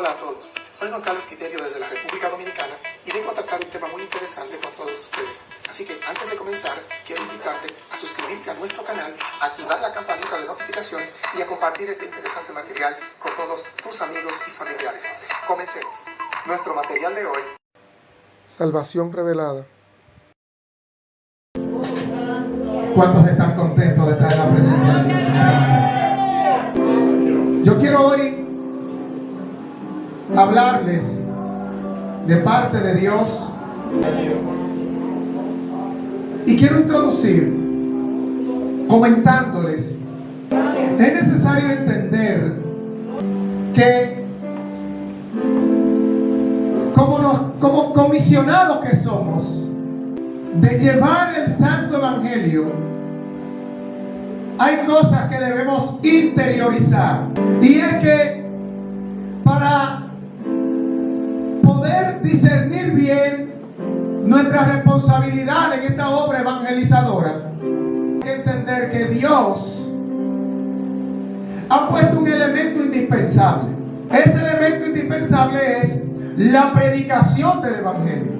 Hola a todos, soy Juan Carlos Quiterio desde la República Dominicana y vengo a tratar un tema muy interesante con todos ustedes. Así que antes de comenzar, quiero invitarte a suscribirte a nuestro canal, a activar la campanita de notificaciones y a compartir este interesante material con todos tus amigos y familiares. Comencemos. Nuestro material de hoy: salvación revelada. ¿Cuántos están contentos de estar en la presencia de Dios en esta mañana? Yo quiero hoy hablarles de parte de Dios y quiero introducir comentándoles: es necesario entender que como comisionados que somos de llevar el Santo Evangelio, hay cosas que debemos interiorizar, y es que para poder discernir bien nuestra responsabilidad en esta obra evangelizadora, hay que entender que Dios ha puesto un elemento indispensable. Ese elemento indispensable es la predicación del Evangelio.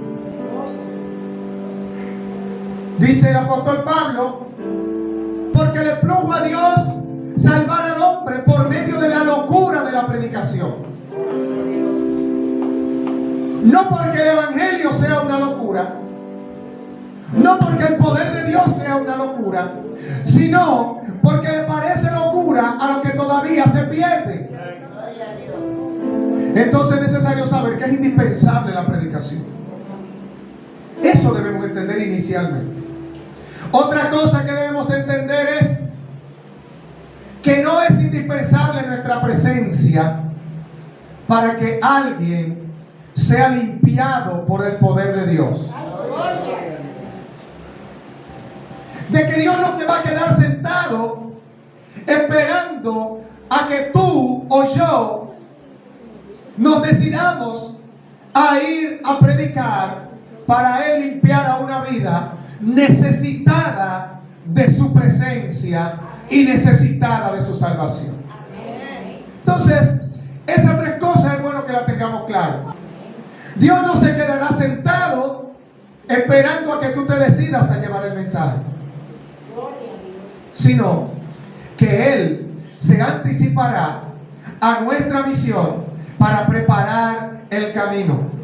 Dice el apóstol Pablo: porque le plugo a Dios salvar al hombre por medio de la locura de la predicación. No porque el Evangelio sea una locura, no porque el poder de Dios sea una locura, sino porque le parece locura a lo que todavía se pierde. Entonces es necesario saber que es indispensable la predicación. Eso debemos entender inicialmente. Otra cosa que debemos entender es que no es indispensable nuestra presencia para que alguien sea limpiado por el poder de Dios. De que Dios no se va a quedar sentado esperando a que tú o yo nos decidamos a ir a predicar para Él limpiar a una vida necesitada de su presencia y necesitada de su salvación. Entonces, esas tres cosas es bueno que las tengamos claras. Dios no se quedará sentado esperando a que tú te decidas a llevar el mensaje, sino que Él se anticipará a nuestra misión para preparar el camino.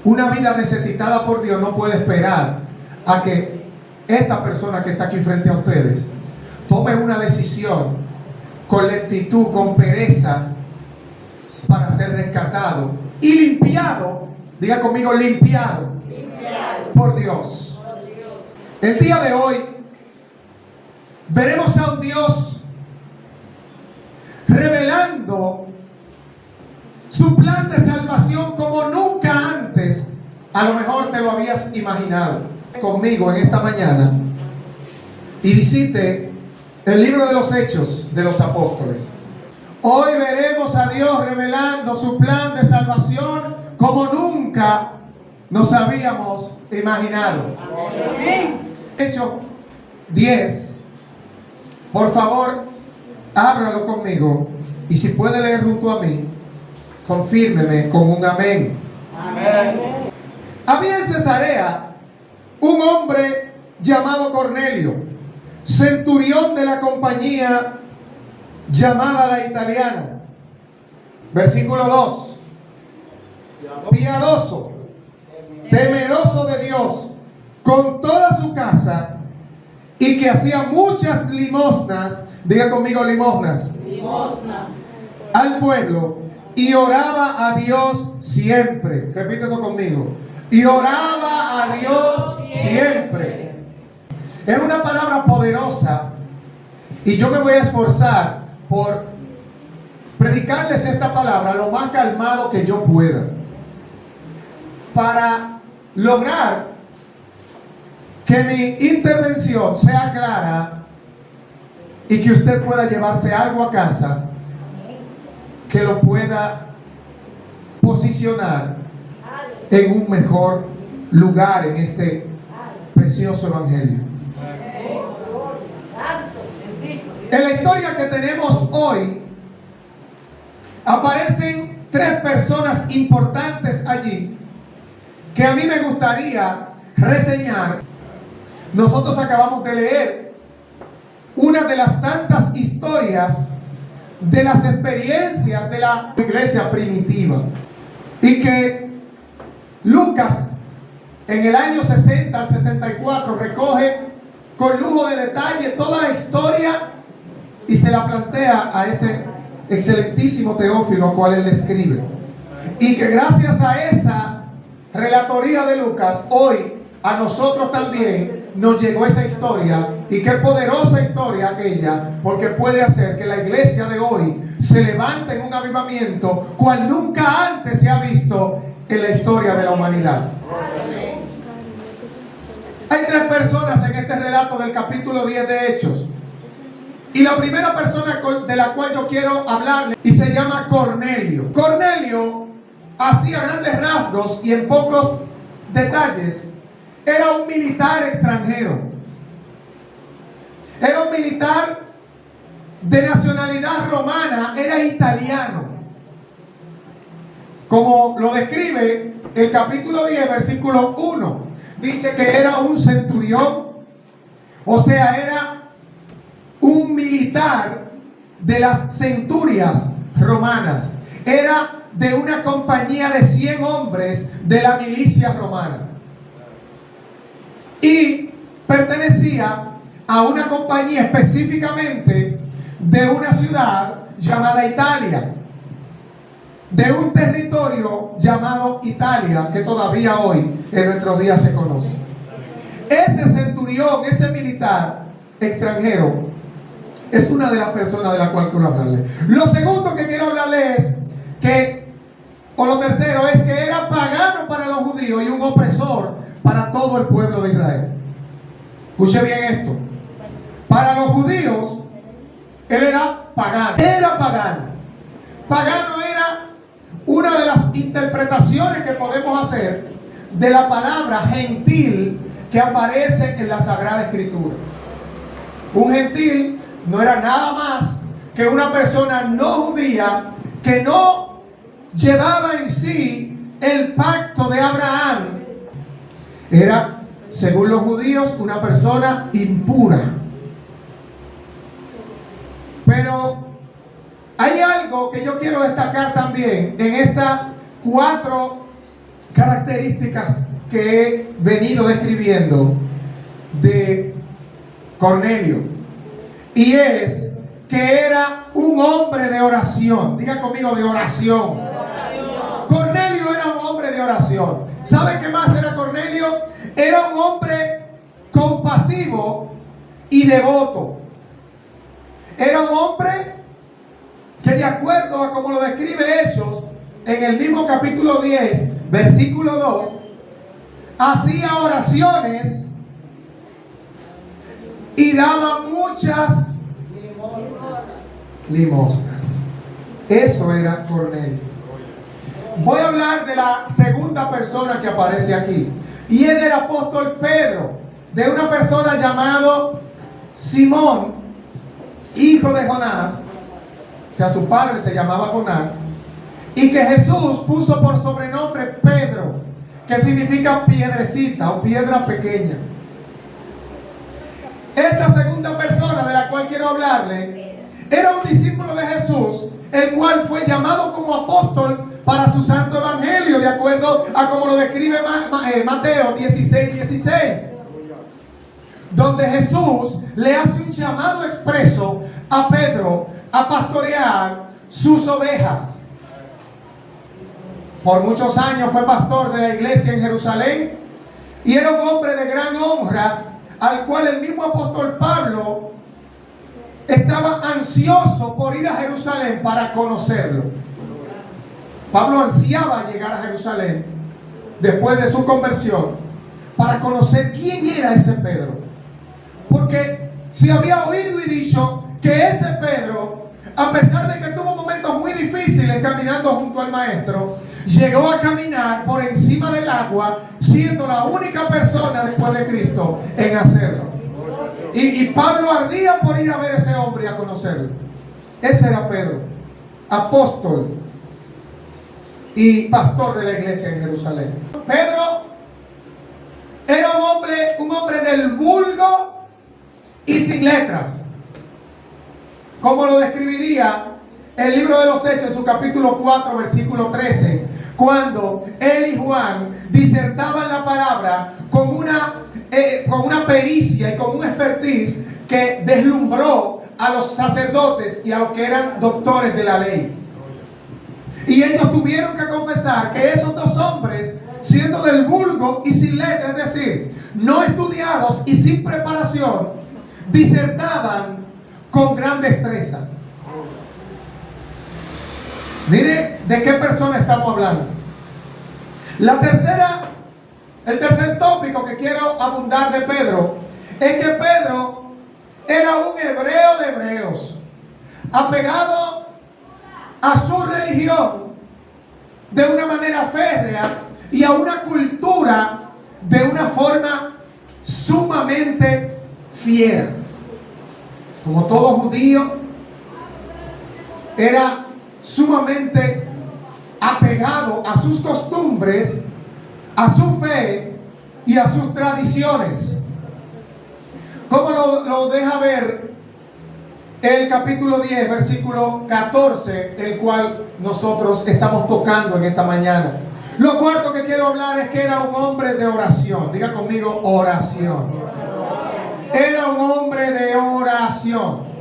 Una vida necesitada por Dios no puede esperar a que esta persona que está aquí frente a ustedes tome una decisión con lentitud, con pereza, para ser rescatado y limpiado. Diga conmigo: limpiado por Dios. El día de hoy veremos a un Dios revelando su plan de salvación como nunca antes a lo mejor te lo habías imaginado. Conmigo en esta mañana y visite el libro de los Hechos de los Apóstoles. Hoy veremos a Dios revelando su plan de salvación como nunca nos habíamos imaginado. Hechos 10. Por favor, ábralo conmigo, y si puede leer junto a mí, confírmeme con un amén. Amén. Había en Cesarea un hombre llamado Cornelio, centurión de la compañía llamada la Italiana. Versículo 2. Piadoso, temeroso de Dios con toda su casa, y que hacía muchas limosnas. Diga conmigo: limosnas. Limosna. Al pueblo, y oraba a Dios siempre. Repite eso conmigo: y oraba a Dios siempre. Es una palabra poderosa, y yo me voy a esforzar por predicarles esta palabra lo más calmado que yo pueda, para lograr que mi intervención sea clara y que usted pueda llevarse algo a casa que lo pueda posicionar en un mejor lugar en este precioso evangelio. En la historia que tenemos hoy, aparecen tres personas importantes allí que a mí me gustaría reseñar. Nosotros acabamos de leer una de las tantas historias de las experiencias de la iglesia primitiva, y que Lucas en el año 60 al 64 recoge con lujo de detalle toda la historia y se la plantea a ese excelentísimo Teófilo al cual él le escribe, y que gracias a esa relatoría de Lucas hoy a nosotros también nos llegó esa historia. Y qué poderosa historia aquella, porque puede hacer que la iglesia de hoy se levante en un avivamiento cual nunca antes se ha visto en la historia de la humanidad. Hay tres personas en este relato del capítulo 10 de Hechos, y la primera persona de la cual yo quiero hablarle y se llama Cornelio. Cornelio, así a grandes rasgos y en pocos detalles, era un militar extranjero. Era un militar de nacionalidad romana, era italiano. Como lo describe el capítulo 10, versículo 1, dice que era un centurión, o sea, era un militar de las centurias romanas. Era de una compañía de 100 hombres de la milicia romana. Y pertenecía a una compañía específicamente de una ciudad llamada Italia, de un territorio llamado Italia, que todavía hoy en nuestros días se conoce. Ese centurión, ese militar extranjero, es una de las personas de la cual quiero hablarle. Lo segundo que quiero hablarle es que, o lo tercero, es que era pagano para los judíos y un opresor para todo el pueblo de Israel. Escuche bien esto. Para los judíos, él era pagano. Era pagano. Pagano era una de las interpretaciones que podemos hacer de la palabra gentil que aparece en la Sagrada Escritura. Un gentil no era nada más que una persona no judía que no llevaba en sí el pacto de Abraham. Era, según los judíos, una persona impura. Pero hay algo que yo quiero destacar también en estas 4 características que he venido describiendo de Cornelio. Y es que era un hombre de oración. Diga conmigo, de oración. Cornelio era un hombre de oración. ¿Sabe qué más era Cornelio? Era un hombre compasivo y devoto. Era un hombre que, de acuerdo a como lo describe Hechos, en el mismo capítulo 10, versículo 2, hacía oraciones y daba muchas limosnas. Eso era Cornelio. Voy a hablar de la segunda persona que aparece aquí, y es del apóstol Pedro, de una persona llamado Simón, hijo de Jonás. O sea, su padre se llamaba Jonás, y que Jesús puso por sobrenombre Pedro, que significa piedrecita o piedra pequeña. Esta segunda persona de la cual quiero hablarle era un discípulo de Jesús, el cual fue llamado como apóstol para su santo evangelio, de acuerdo a como lo describe Mateo 16:16, donde Jesús le hace un llamado expreso a Pedro a pastorear sus ovejas. Por muchos años fue pastor de la iglesia en Jerusalén y era un hombre de gran honra, al cual el mismo apóstol Pablo estaba ansioso por ir a Jerusalén para conocerlo. Pablo ansiaba llegar a Jerusalén después de su conversión para conocer quién era ese Pedro, porque se había oído y dicho que ese Pedro, a pesar de que tuvo momentos muy difíciles caminando junto al maestro, llegó a caminar por encima del agua, siendo la única persona después de Cristo en hacerlo. Y Pablo ardía por ir a ver a ese hombre y a conocerlo. Ese era Pedro. apóstol y pastor de la iglesia en Jerusalén. Pedro era un hombre del vulgo y sin letras, como lo describiría el libro de los Hechos en su capítulo 4 versículo 13, cuando él y Juan disertaban la palabra con una pericia y con un expertise que deslumbró a los sacerdotes y a los que eran doctores de la ley. Y ellos tuvieron que confesar que esos dos hombres, siendo del vulgo y sin letra, es decir, no estudiados y sin preparación, disertaban con gran destreza. Mire de qué persona estamos hablando. El tercer tópico que quiero abundar de Pedro es que Pedro era un hebreo de hebreos, apegado a su religión de una manera férrea y a una cultura de una forma sumamente fiera. Como todo judío, era sumamente apegado a sus costumbres, a su fe y a sus tradiciones. Como lo deja ver el capítulo 10, versículo 14, el cual nosotros estamos tocando en esta mañana. Lo cuarto que quiero hablar es que era un hombre de oración. Diga conmigo, oración. Era un hombre de oración.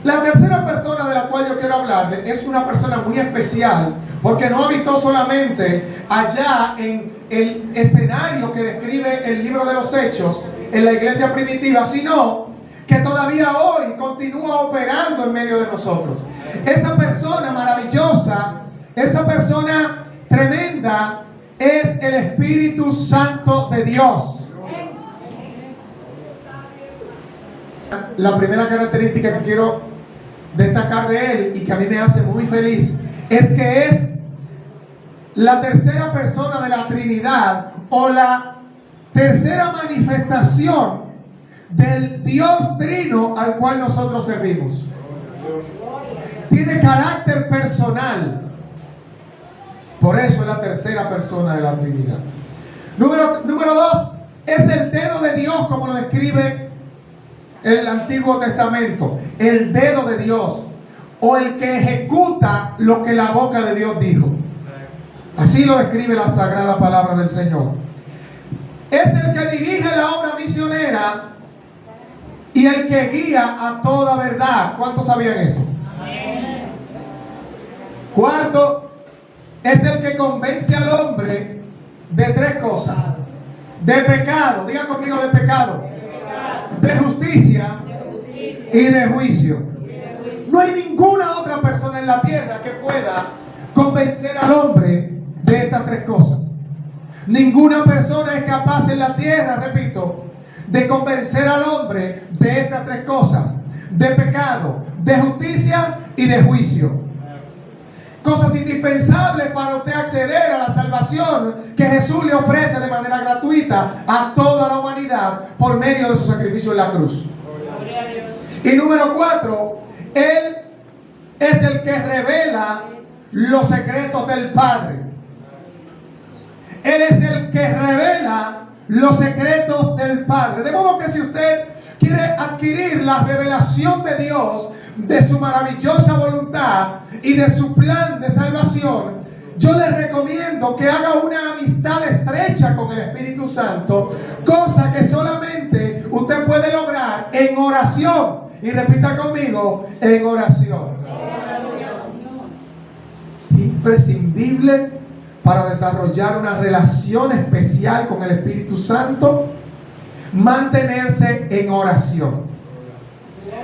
La tercera persona de la cual yo quiero hablarle es una persona muy especial, porque no habitó solamente allá en el escenario que describe el libro de los Hechos en la iglesia primitiva, sino que todavía hoy continúa operando en medio de nosotros. Esa persona maravillosa, esa persona tremenda, es el Espíritu Santo de Dios. La primera característica que quiero destacar de él y que a mí me hace muy feliz es que es la tercera persona de la Trinidad, o la tercera manifestación del Dios Trino al cual nosotros servimos. Tiene carácter personal, por eso es la tercera persona de la Trinidad. Número 2, es el dedo de Dios, como lo describe el Antiguo Testamento. El dedo de Dios, o el que ejecuta lo que la boca de Dios dijo. Así lo describe la sagrada palabra del Señor. Es el que dirige la obra misionera y el que guía a toda verdad. ¿Cuántos sabían eso? Cuarto, es el que convence al hombre de tres cosas: de pecado, diga conmigo, de pecado, de justicia y de juicio. No hay ninguna otra persona en la tierra que pueda convencer al hombre de estas tres cosas. Ninguna persona es capaz en la tierra, repito, de convencer al hombre de estas tres cosas: de pecado, de justicia y de juicio. Cosas indispensables para usted acceder a la salvación que Jesús le ofrece de manera gratuita a toda la humanidad por medio de su sacrificio en la cruz. Y número 4, Él es el que revela los secretos del Padre. Él es el que revela los secretos del Padre. De modo que si usted quiere adquirir la revelación de Dios, de su maravillosa voluntad y de su plan de salvación, yo le recomiendo que haga una amistad estrecha con el Espíritu Santo, cosa que solamente usted puede lograr en oración. Y repita conmigo, en oración. Imprescindible para desarrollar una relación especial con el Espíritu Santo, mantenerse en oración.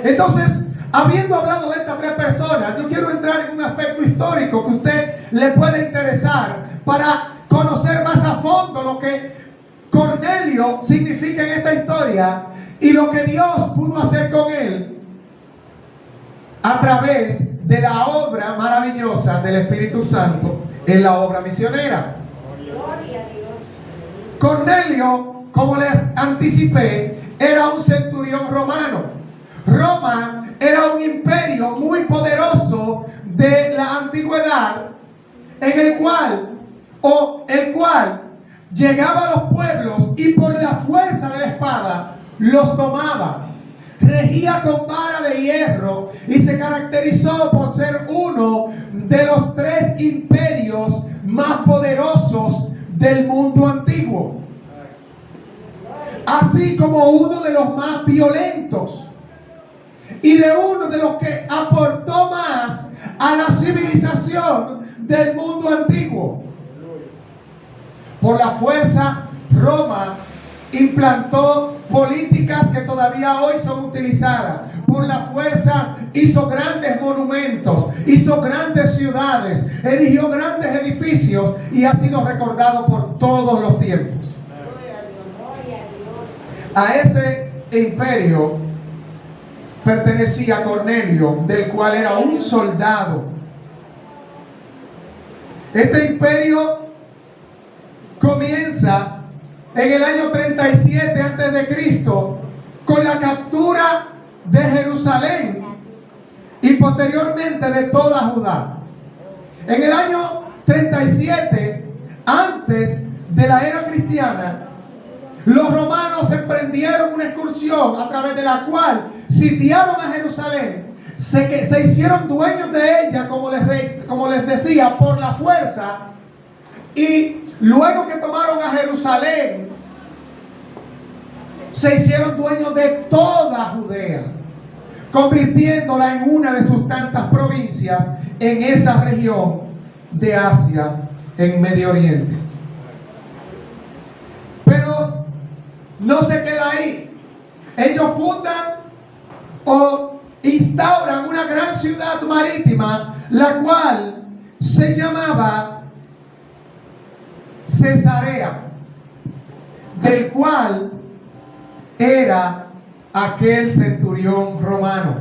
Entonces, habiendo hablado de estas tres personas, yo quiero entrar en un aspecto histórico que a usted le puede interesar para conocer más a fondo lo que Cornelio significa en esta historia y lo que Dios pudo hacer con él a través de la obra maravillosa del Espíritu Santo en la obra misionera. Cornelio, como les anticipé, era un centurión romano. Roma era un imperio muy poderoso de la antigüedad, en el cual llegaba a los pueblos y por la fuerza de la espada los tomaba. Regía con vara de hierro y se caracterizó por ser uno de los 3 imperios más poderosos del mundo antiguo, así como uno de los más violentos y de uno de los que aportó más a la civilización del mundo antiguo. Por la fuerza, Roma implantó políticas que todavía hoy son utilizadas. Por la fuerza hizo grandes monumentos, hizo grandes ciudades, erigió grandes edificios y ha sido recordado por todos los tiempos. A ese imperio pertenecía Cornelio, del cual era un soldado. Este imperio comienza en el año 37 antes de Cristo con la captura de Jerusalén y posteriormente de toda Judá. En el año 37 antes de la era cristiana, los romanos emprendieron una excursión a través de la cual sitiaron a Jerusalén, se hicieron dueños de ella, como les decía, por la fuerza, y luego que tomaron a Jerusalén, se hicieron dueños de toda Judea, convirtiéndola en una de sus tantas provincias en esa región de Asia, en Medio Oriente. Pero no se queda ahí. Ellos fundan o instauran una gran ciudad marítima, la cual se llamaba Cesarea, del cual era aquel centurión romano.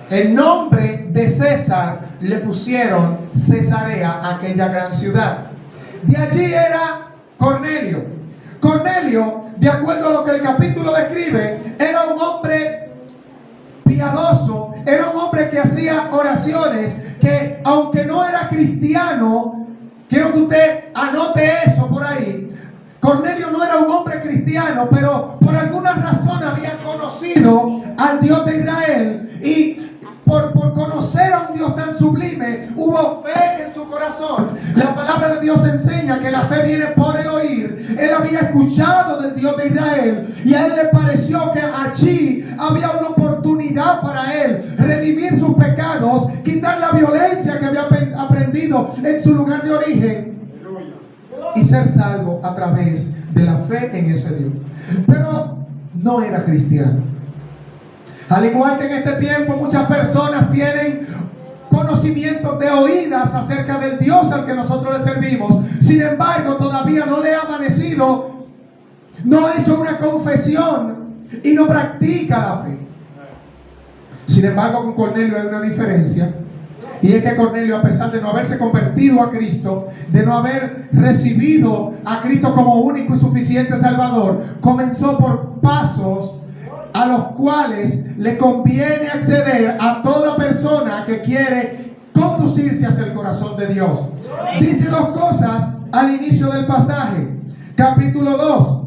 El nombre de César le pusieron Cesarea a aquella gran ciudad. De allí era Cornelio. Cornelio, de acuerdo a lo que el capítulo describe, era un hombre piadoso, era un hombre que hacía oraciones, que aunque no era cristiano, quiero que usted anote eso por ahí. Cornelio no era un hombre cristiano, pero por alguna razón había conocido al Dios de Israel, y por conocer a un Dios tan sublime, hubo fe en su corazón. La palabra de Dios enseña que la fe viene por el oír. Él había escuchado del Dios de Israel y a él le pareció que allí había una oportunidad para él redimir sus pecados, quitar la violencia que había aprendido en su lugar de origen y ser salvo a través de la fe en ese Dios. Pero no era cristiano. Al igual que en este tiempo muchas personas tienen conocimientos de oídas acerca del Dios al que nosotros le servimos, sin embargo todavía no le ha amanecido, no ha hecho una confesión y no practica la fe. Sin embargo, con Cornelio hay una diferencia, y es que Cornelio, a pesar de no haberse convertido a Cristo, de no haber recibido a Cristo como único y suficiente Salvador, comenzó por pasos a los cuales le conviene acceder a toda persona que quiere conducirse hacia el corazón de Dios. Dice 2 cosas al inicio del pasaje. Capítulo 2.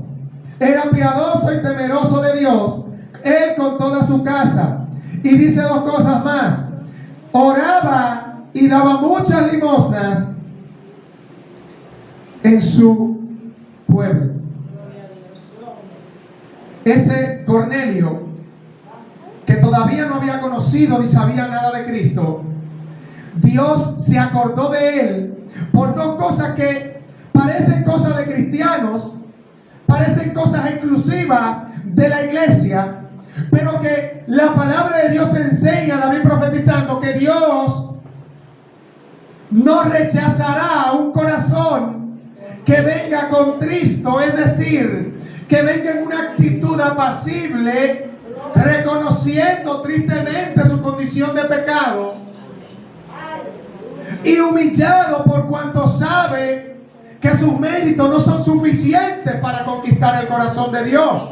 Era piadoso y temeroso de Dios, él con toda su casa. Y dice 2 cosas más. Oraba y daba muchas limosnas en su pueblo. Ese Cornelio, que todavía no había conocido ni sabía nada de Cristo, Dios se acordó de él por 2 cosas que parecen cosas de cristianos, parecen cosas exclusivas de la iglesia, pero que la palabra de Dios enseña, David profetizando, que Dios no rechazará un corazón que venga contristo, es decir, que venga en una actitud apacible, reconociendo tristemente su condición de pecado y humillado por cuanto sabe que sus méritos no son suficientes para conquistar el corazón de Dios.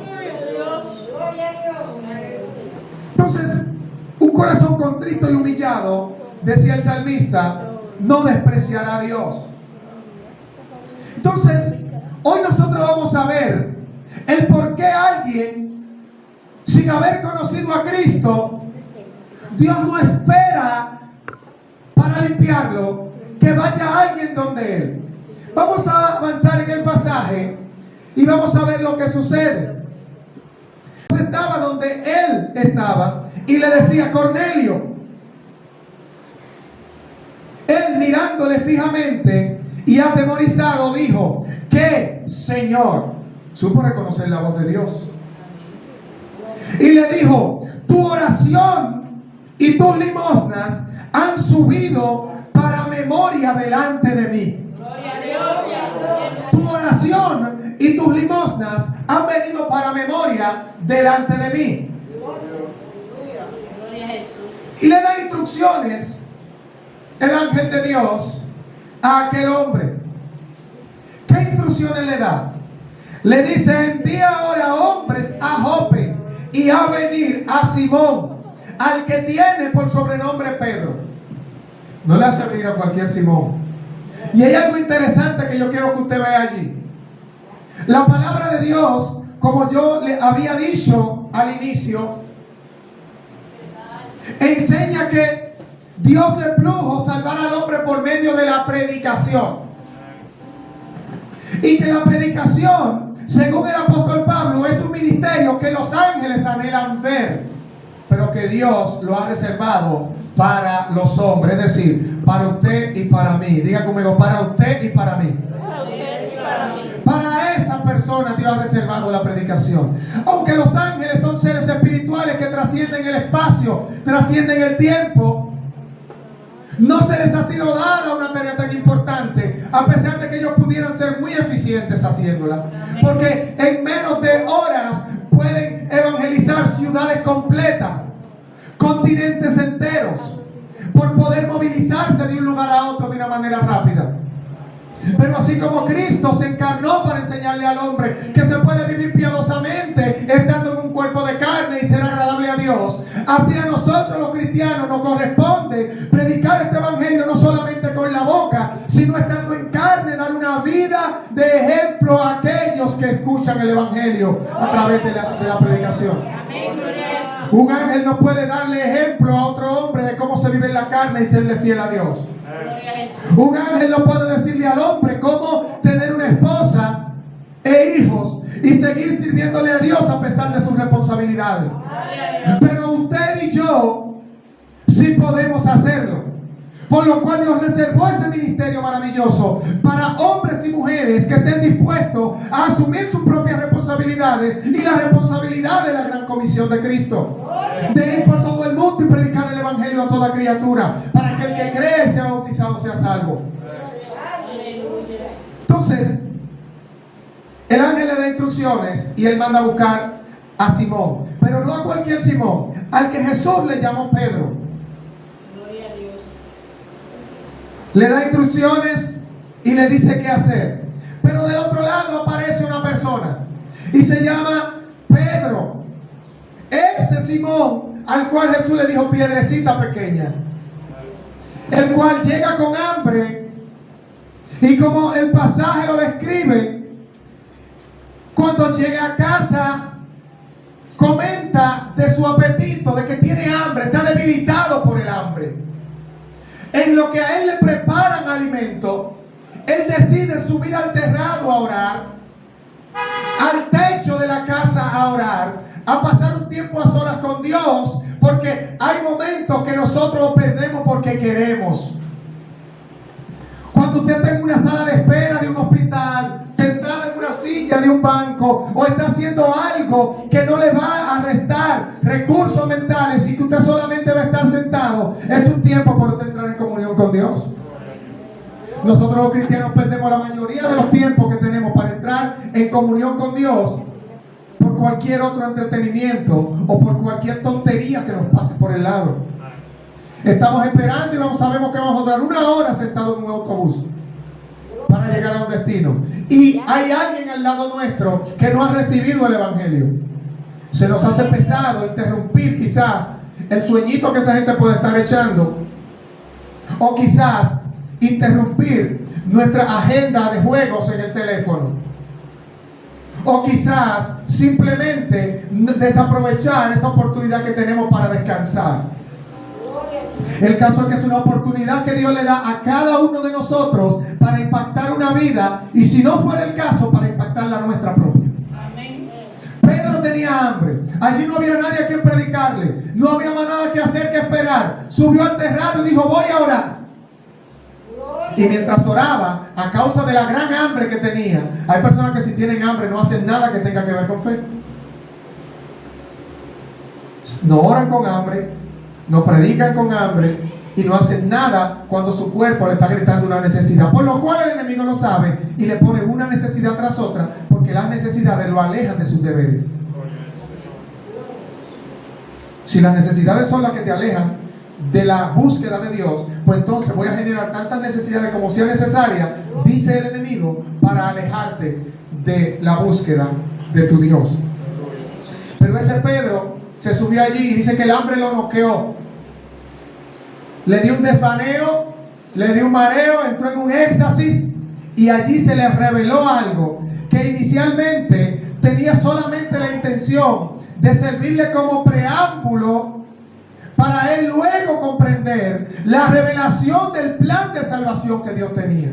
Entonces, corazón contrito y humillado, decía el salmista, no despreciará a Dios. Entonces, hoy nosotros vamos a ver el por qué alguien, sin haber conocido a Cristo, Dios no espera para limpiarlo, que vaya alguien donde Él. Vamos a avanzar en el pasaje y vamos a ver lo que sucede. Estaba donde Él estaba y le decía: Cornelio. Él, mirándole fijamente y atemorizado, dijo: ¿qué, Señor? Supo reconocer la voz de Dios. Y le dijo: tu oración y tus limosnas han subido para memoria delante de mí. Tu oración y tus limosnas han venido para memoria delante de mí. Y le da instrucciones el ángel de Dios a aquel hombre. ¿Qué instrucciones le da? Le dice: envía ahora hombres a Jope y a venir a Simón, al que tiene por sobrenombre Pedro. No le hace venir a cualquier Simón. Y hay algo interesante que yo quiero que usted vea allí. La palabra de Dios, como yo le había dicho al inicio, enseña que Dios le plujo salvar al hombre por medio de la predicación. Y que la predicación, según el apóstol Pablo, es un ministerio que los ángeles anhelan ver, pero que Dios lo ha reservado para los hombres, es decir, para usted y para mí. Diga conmigo: para usted y para mí. Para usted y para mí. Para esa persona Dios ha reservado la predicación. Aunque los ángeles son seres espirituales que trascienden el espacio, trascienden el tiempo, no se les ha sido dada una tarea tan importante, a pesar de que ellos pudieran ser muy eficientes haciéndola. Porque en menos de horas pueden evangelizar ciudades completas, continentes enteros, por poder movilizarse de un lugar a otro de una manera rápida. Pero así como Cristo se encarnó para enseñarle al hombre que se puede vivir piadosamente estando en un cuerpo de carne y ser agradable a Dios, así a nosotros los cristianos nos corresponde predicar este evangelio no solamente con la boca, sino estando en carne, dar una vida de ejemplo a aquellos que escuchan el evangelio a través de la predicación. Un ángel no puede darle ejemplo a otro hombre de cómo se vive en la carne y serle fiel a Dios. Un ángel no puede decirle al hombre cómo tener una esposa e hijos y seguir sirviéndole a Dios a pesar de sus responsabilidades. Pero usted y yo sí podemos hacerlo. Por lo cual Dios reservó ese ministerio maravilloso para hombres y mujeres que estén dispuestos a asumir sus propias responsabilidades y la responsabilidad de la gran comisión de Cristo, de ir por todo el mundo y predicar el evangelio a toda criatura, para que el que cree sea bautizado, sea salvo. Entonces, el ángel le da instrucciones y él manda a buscar a Simón, pero no a cualquier Simón, al que Jesús le llamó Pedro. Le da instrucciones y le dice qué hacer. Pero del otro lado aparece una persona y se llama Pedro. Ese Simón al cual Jesús le dijo piedrecita pequeña, el cual llega con hambre, y como el pasaje lo describe, cuando llega a casa comenta de su apetito, de que tiene hambre, está debilitado por el hambre. En lo que a él le preparan alimento, él decide subir al terrado a orar, al techo de la casa a orar, a pasar un tiempo a solas con Dios, porque hay momentos que nosotros lo perdemos porque queremos. Cuando usted está en una sala de espera de un hospital, sentada en una silla de un banco, o está haciendo algo que no le va a restar recursos mentales y que usted solamente va a estar sentado, es un tiempo por usted entrar en comunión con Dios. Nosotros los cristianos perdemos la mayoría de los tiempos que tenemos para entrar en comunión con Dios por cualquier otro entretenimiento o por cualquier tontería que nos pase por el lado. Estamos esperando y sabemos que vamos a durar 1 hora sentados en un autobús para llegar a un destino. Y hay alguien al lado nuestro que no ha recibido el evangelio. Se nos hace pesado interrumpir quizás el sueñito que esa gente puede estar echando, o quizás interrumpir nuestra agenda de juegos en el teléfono, o quizás simplemente desaprovechar esa oportunidad que tenemos para descansar. El caso es que es una oportunidad que Dios le da a cada uno de nosotros para impactar una vida, y si no fuera el caso, para impactar la nuestra propia. Amén. Pedro tenía hambre, allí no había nadie a quien predicarle, no había más nada que hacer que esperar. Subió al terrado y dijo: voy a orar. Y mientras oraba, a causa de la gran hambre que tenía, hay personas que si tienen hambre no hacen nada que tenga que ver con fe. No oran con hambre, no predican con hambre y no hacen nada cuando su cuerpo le está gritando una necesidad, por lo cual el enemigo lo sabe y le pone una necesidad tras otra, porque las necesidades lo alejan de sus deberes. Si las necesidades son las que te alejan de la búsqueda de Dios, pues entonces voy a generar tantas necesidades como sea necesaria, dice el enemigo, para alejarte de la búsqueda de tu Dios. Pero ese Pedro se subió allí y dice que el hambre lo noqueó, le dio un desvaneo, le dio un mareo, entró en un éxtasis, y allí se le reveló algo que inicialmente tenía solamente la intención de servirle como preámbulo para él luego comprender la revelación del plan de salvación que Dios tenía.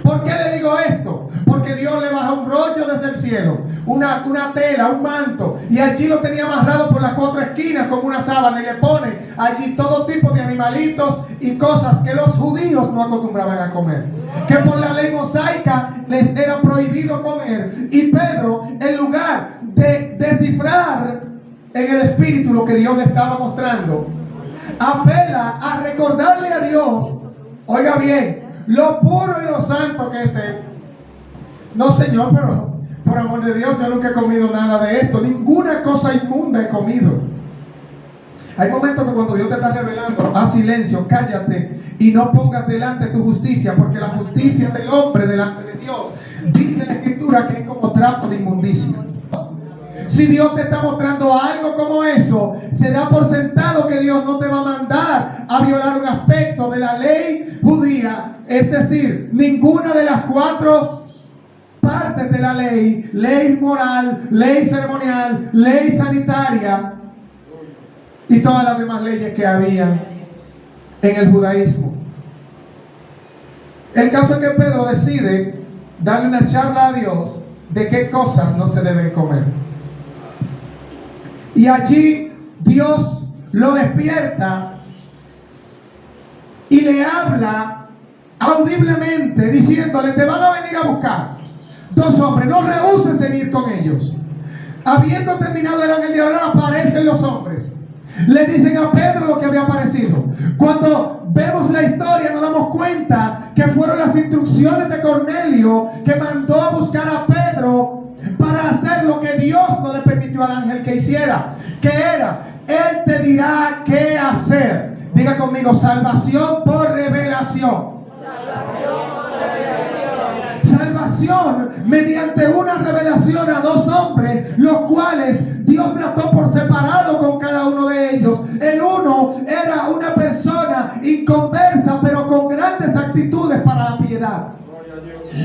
¿Por qué le digo esto? Porque Dios le baja un rollo desde el cielo, una tela, un manto, y allí lo tenía amarrado por las cuatro esquinas como una sábana, y le pone allí todo tipo de animalitos y cosas que los judíos no acostumbraban a comer, que por la ley mosaica les era prohibido comer. Y Pedro, en lugar de descifrar en el espíritu lo que Dios le estaba mostrando, apela a recordarle a Dios, oiga bien, lo puro y lo santo que es Él. No, Señor, pero por amor de Dios, yo nunca he comido nada de esto, ninguna cosa inmunda he comido. Hay momentos que cuando Dios te está revelando, haz silencio, cállate y no pongas delante tu justicia, porque la justicia del hombre delante de Dios, dice la Escritura, que es como trapo de inmundicia. Si Dios te está mostrando algo como eso, se da por sentado que Dios no te va a mandar a violar un aspecto de la ley judía, es decir, ninguna de las cuatro partes de la ley: ley moral, ley ceremonial, ley sanitaria y todas las demás leyes que había en el judaísmo. El caso es que Pedro decide darle una charla a Dios de qué cosas no se deben comer. Y allí Dios lo despierta y le habla audiblemente diciéndole: te van a venir a buscar dos hombres, no rehuses en ir con ellos. Habiendo terminado el ángel de orar, aparecen los hombres, le dicen a Pedro lo que había aparecido. Cuando vemos la historia nos damos cuenta que fueron las instrucciones de Cornelio que mandó a buscar a Pedro para hacer lo que Dios no le permitió al ángel que hiciera, que era: Él te dirá qué hacer. Diga conmigo: salvación por revelación. Salvación mediante una revelación a dos hombres, los cuales Dios trató por separado con cada uno de ellos. El uno era una persona inconversa, pero con grandes actitudes para la piedad.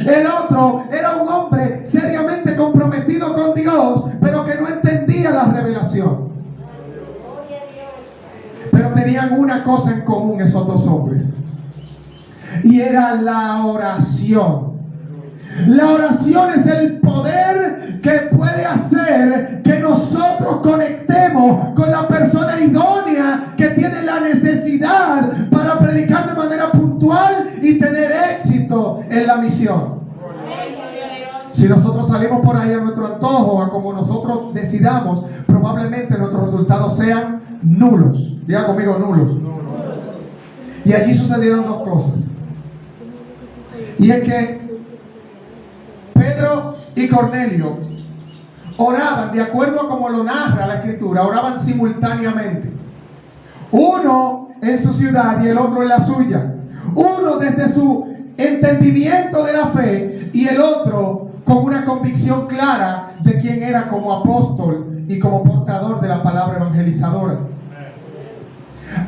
El otro era un hombre seriamente comprometido con Dios, pero que no entendía la revelación. Pero tenían una cosa en común esos dos hombres, y era la oración. La oración es el poder que puede hacer que nosotros conectemos con la persona idónea que tiene la necesidad para predicar de manera puntual y tener éxito en la misión. Si nosotros salimos por ahí a nuestro antojo, a como nosotros decidamos, probablemente nuestros resultados sean nulos. Diga conmigo: nulos. Y allí sucedieron dos cosas. Y es que Pedro y Cornelio oraban de acuerdo a como lo narra la Escritura, oraban simultáneamente. Uno en su ciudad y el otro en la suya. Uno desde su entendimiento de la fe y el otro con una convicción clara de quién era como apóstol y como portador de la palabra evangelizadora.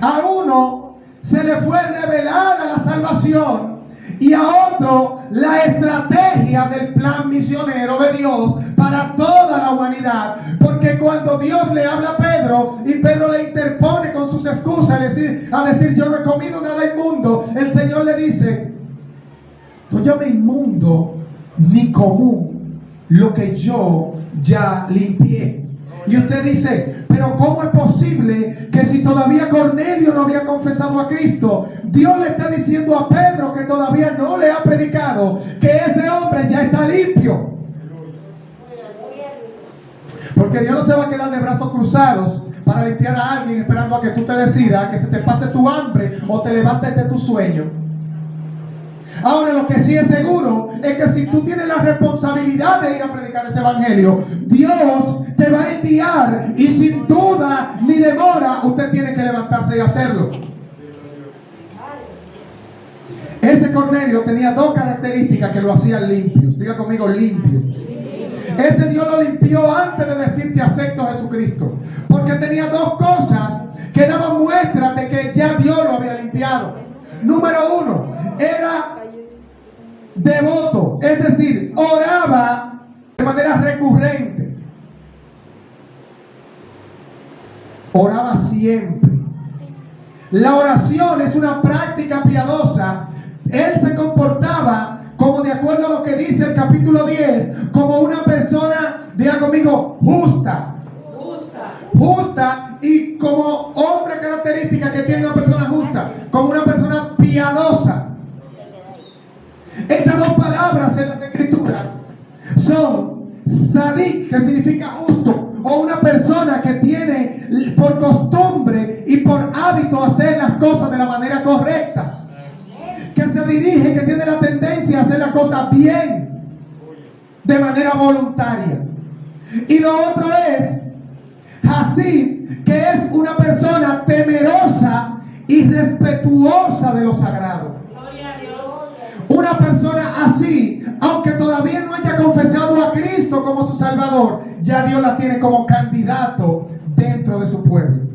A uno se le fue revelada la salvación y a otro la estrategia del plan misionero de Dios para toda la humanidad. Porque cuando Dios le habla a Pedro y Pedro le interpone con sus excusas a decir yo no he comido nada inmundo, el Señor le dice: no llame inmundo ni común lo que yo ya limpié. Y usted dice: pero ¿cómo es posible que si todavía Cornelio no había confesado a Cristo, Dios le está diciendo a Pedro, que todavía no le ha predicado, que ese hombre ya está limpio? Porque Dios no se va a quedar de brazos cruzados para limpiar a alguien esperando a que tú te decidas, que se te pase tu hambre o te levantes de tu sueño. Ahora, lo que sí es seguro es que si tú tienes la responsabilidad de ir a predicar ese evangelio, Dios te va a enviar, y sin duda ni demora usted tiene que levantarse y hacerlo. Ese Cornelio tenía dos características que lo hacían limpios. Diga conmigo: limpio. Ese Dios lo limpió antes de decir: te acepto, Jesucristo, porque tenía dos cosas que daban muestra de que ya Dios lo había limpiado. Número uno, era devoto, es decir, oraba de manera recurrente, oraba siempre. La oración es una práctica piadosa. Él se comportaba, como de acuerdo a lo que dice el capítulo 10, como una persona, diga conmigo, justa. Justa, y como otra característica que tiene una persona justa, como una persona piadosa. Esas dos palabras en las escrituras son sadik, que significa justo, o una persona que tiene por costumbre y por hábito hacer las cosas de la manera correcta, que se dirige, que tiene la tendencia a hacer las cosas bien, de manera voluntaria. Y lo otro es Hasid, que es una persona temerosa y respetuosa de lo sagrado. Una persona así, aunque todavía no haya confesado a Cristo como su Salvador, ya Dios la tiene como candidato dentro de su pueblo.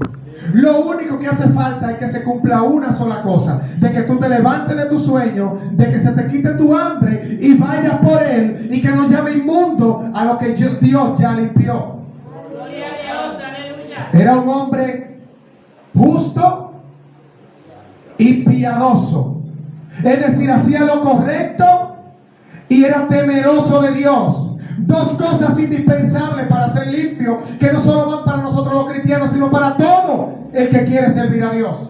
Lo único que hace falta es que se cumpla una sola cosa: de que tú te levantes de tu sueño, de que se te quite tu hambre y vayas por él, y que no llame inmundo a lo que Dios ya limpió. Gloria a Dios, aleluya. Era un hombre justo y piadoso. Es decir, hacía lo correcto y era temeroso de Dios. Dos cosas indispensables para ser limpio, que no solo van para nosotros los cristianos, sino para todo el que quiere servir a Dios.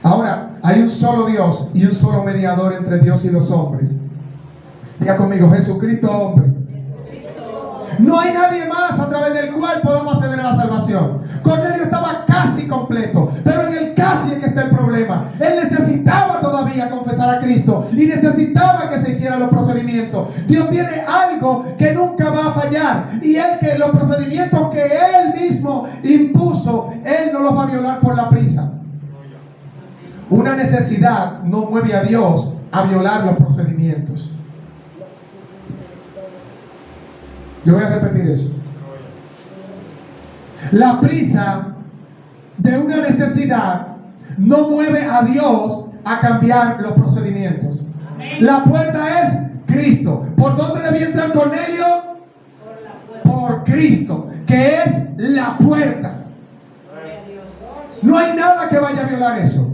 Ahora, hay un solo Dios y un solo mediador entre Dios y los hombres. Diga conmigo: Jesucristo hombre. No hay nadie más a través del cual podamos acceder a la salvación. Cornelio estaba casi completo, pero en el casi es que está el problema. Él necesitaba todavía confesar a Cristo y necesitaba que se hicieran los procedimientos. Dios tiene algo que nunca va a fallar, y es que los procedimientos que Él mismo impuso, Él no los va a violar por la prisa. Una necesidad no mueve a Dios a violar los procedimientos. Yo voy a repetir eso. La prisa de una necesidad no mueve a Dios a cambiar los procedimientos. La puerta es Cristo. ¿Por dónde debía entrar Cornelio? Por Cristo, que es la puerta. No hay nada que vaya a violar eso.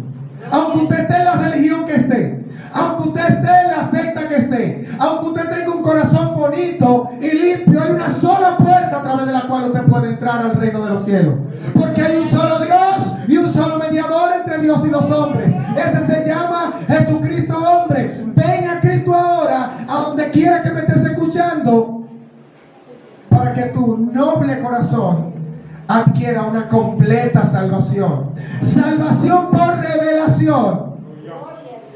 Aunque usted esté en la religión que esté, aunque usted esté en la secta que esté, aunque usted tenga un corazón bonito y limpio, hay una sola puerta a través de la cual usted puede entrar al reino de los cielos. Porque hay un solo Dios y un solo mediador entre Dios y los hombres. Ese se llama Jesucristo hombre. Ven a Cristo ahora, a donde quiera que me estés escuchando, para que tu noble corazón adquiera una completa salvación. Salvación por revelación.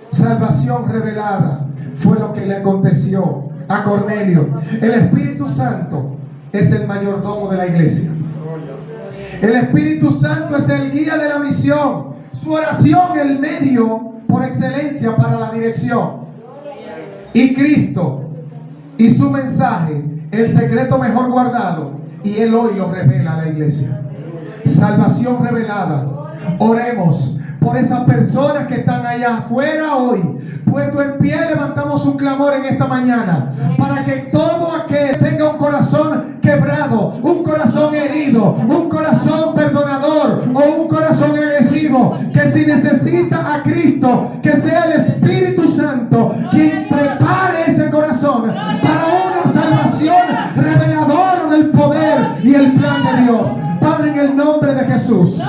Salvación revelada fue lo que le aconteció a Cornelio. El Espíritu Santo es el mayordomo de la iglesia. El Espíritu Santo es el guía de la misión. Su oración, el medio por excelencia para la dirección. Y Cristo y su mensaje, el secreto mejor guardado, y Él hoy lo revela a la iglesia. Salvación revelada. Oremos por esas personas que están allá afuera hoy. Puesto en pie, levantamos un clamor en esta mañana para que todo aquel tenga un corazón quebrado, un corazón herido, un corazón perdonador o un corazón agresivo, que si necesita a Cristo, que sea el Espíritu Santo quien prepare ese corazón para una salvación reveladora del poder y el plan de Dios. Padre, en el nombre de Jesús.